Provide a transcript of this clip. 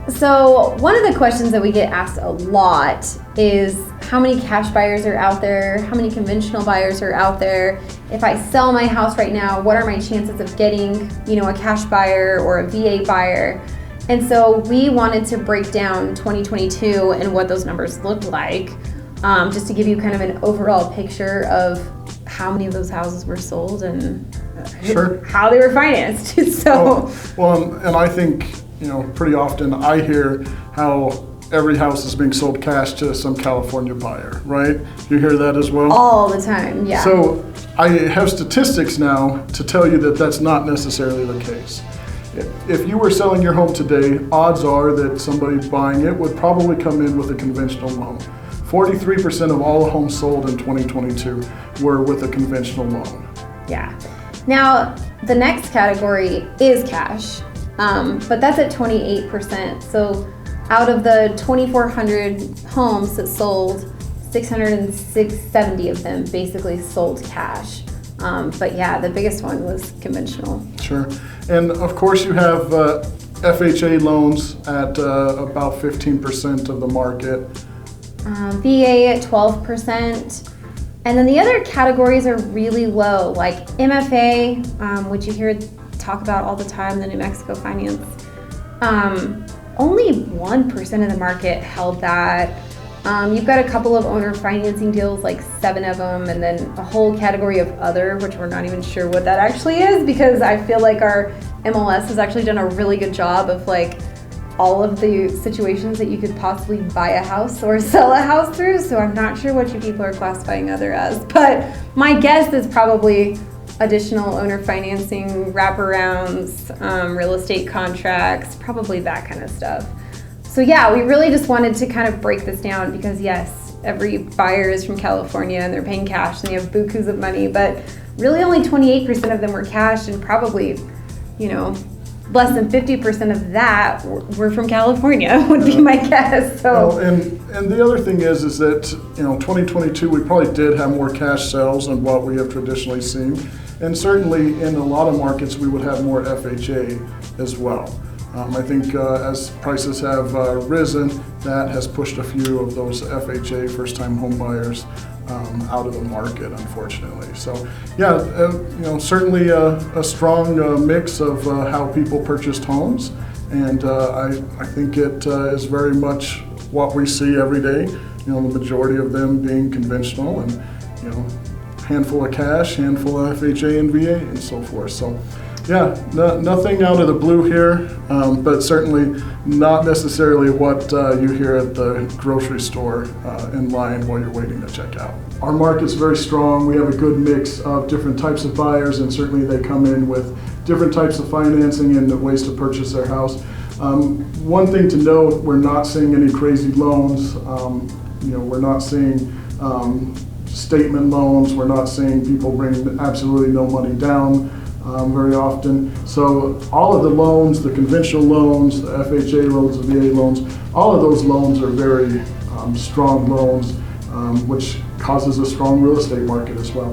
So one of the questions that we get asked a lot is how many cash buyers are out there? How many conventional buyers are out there? If I sell my house right now, what are my chances of getting, a cash buyer or a VA buyer? And so we wanted to break down 2022 and what those numbers looked like, just to give you kind of an overall picture of how many of those houses were sold and how they were financed. And I think, pretty often I hear how every house is being sold cash to some California buyer, right? You hear that as well? All the time, yeah. So I have statistics now to tell you that that's not necessarily the case. If you were selling your home today, odds are that somebody buying it would probably come in with a conventional loan. 43% of all homes sold in 2022 were with a conventional loan. Yeah. Now, the next category is cash, but that's at 28%. So out of the 2,400 homes that sold, 670 of them basically sold cash. But yeah, the biggest one was conventional. Sure. And of course you have FHA loans at about 15% of the market. VA at 12%. And then the other categories are really low, like MFA, which you hear talk about all the time, the New Mexico finance. Only 1% of the market held that. You've got a couple of owner financing deals, like 7 of them, and then a whole category of other, which we're not even sure what that actually is, because I feel like our MLS has actually done a really good job of all of the situations that you could possibly buy a house or sell a house through. So I'm not sure what you people are classifying other as, but my guess is probably additional owner financing, wraparounds, real estate contracts, probably that kind of stuff. So yeah, we really just wanted to kind of break this down because yes, every buyer is from California and they're paying cash and they have bukus of money, but really only 28% of them were cash, and probably, less than 50% of that were from California would be my guess. So. Well, and the other thing is that 2022 we probably did have more cash sales than what we have traditionally seen, and certainly in a lot of markets we would have more FHA as well. I think as prices have risen, that has pushed a few of those FHA first-time home buyers out of the market, unfortunately. So yeah, certainly a strong mix of how people purchased homes, and I think it is very much what we see every day. The majority of them being conventional, and handful of cash, handful of FHA and VA, and so forth. So yeah, nothing out of the blue here, but certainly not necessarily what you hear at the grocery store in line while you're waiting to check out. Our market's very strong. We have a good mix of different types of buyers, and certainly they come in with different types of financing and ways to purchase their house. One thing to note, we're not seeing any crazy loans. We're not seeing statement loans. We're not seeing people bring absolutely no money down very often. So all of the loans, the conventional loans, the FHA loans, the VA loans, all of those loans are very strong loans, which causes a strong real estate market as well.